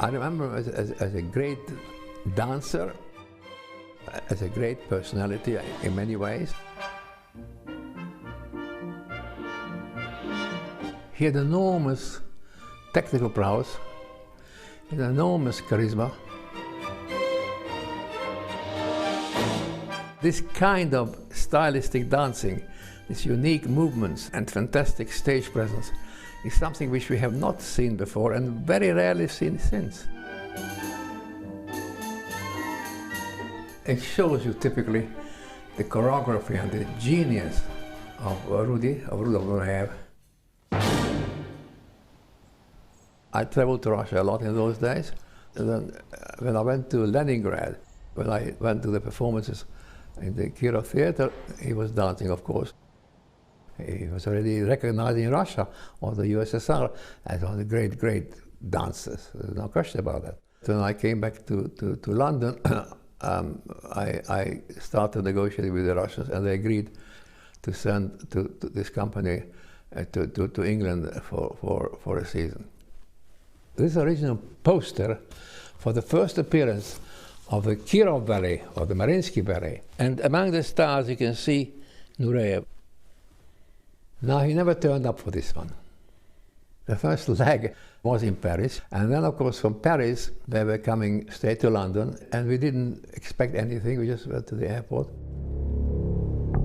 I remember him as a great dancer, as a great personality in many ways. He had enormous technical prowess, he had enormous charisma. This kind of stylistic dancing, these unique movements and fantastic stage presence is something which we have not seen before and very rarely seen since. It shows you typically the choreography and the genius of Rudolf Nureyev. I traveled to Russia a lot in those days. And then when I went to Leningrad, when I went to the performances in the Kirov Theater, he was dancing, of course. He was already recognized in Russia or the USSR as one of the great, great dancers. There's no question about that. When I came back to London, I started negotiating with the Russians, and they agreed to send to this company to England for a season. This original poster for the first appearance of the Kirov Ballet, or the Mariinsky Ballet, and among the stars you can see Nureyev. Now, he never turned up for this one. The first leg was in Paris, and then of course from Paris they were coming straight to London, and we didn't expect anything, we just went to the airport.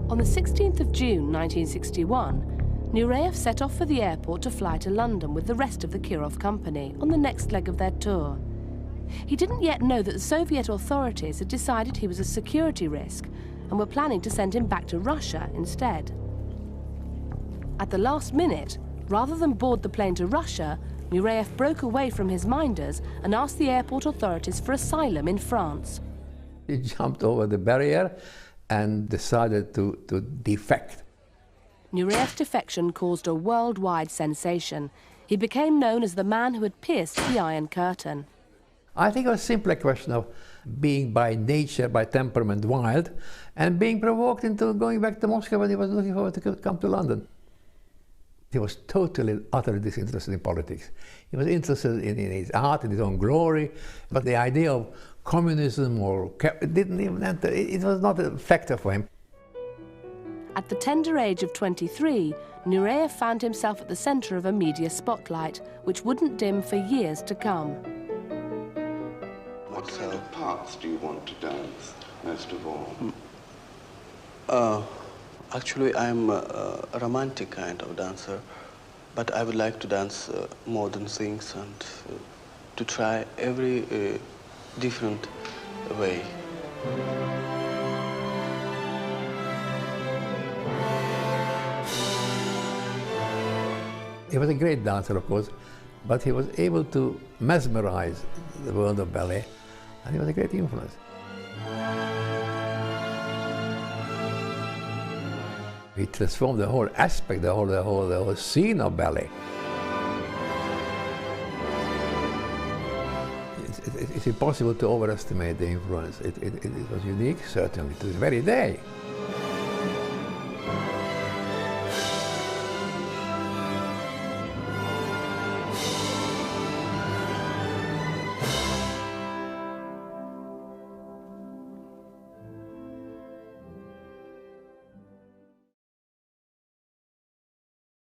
On the 16th of June 1961, Nureyev set off for the airport to fly to London with the rest of the Kirov company on the next leg of their tour. He didn't yet know that the Soviet authorities had decided he was a security risk and were planning to send him back to Russia instead. At the last minute, rather than board the plane to Russia, Nureyev broke away from his minders and asked the airport authorities for asylum in France. He jumped over the barrier and decided to defect. Nureyev's defection caused a worldwide sensation. He became known as the man who had pierced the Iron Curtain. I think it was simply a question of being by nature, by temperament, wild, and being provoked into going back to Moscow when he was looking forward to come to London. He was totally, utterly disinterested in politics. He was interested in his art, in his own glory, but the idea of communism it didn't even enter. It was not a factor for him. At the tender age of 23, Nureyev found himself at the center of a media spotlight, which wouldn't dim for years to come. What kind of parts do you want to dance most of all? Actually, I'm a romantic kind of dancer, but I would like to dance modern things and to try every different way. He was a great dancer, of course, but he was able to mesmerize the world of ballet, and he was a great influence. He transformed the whole aspect, the whole scene of ballet. It's impossible to overestimate the influence. It was unique, certainly, to this very day.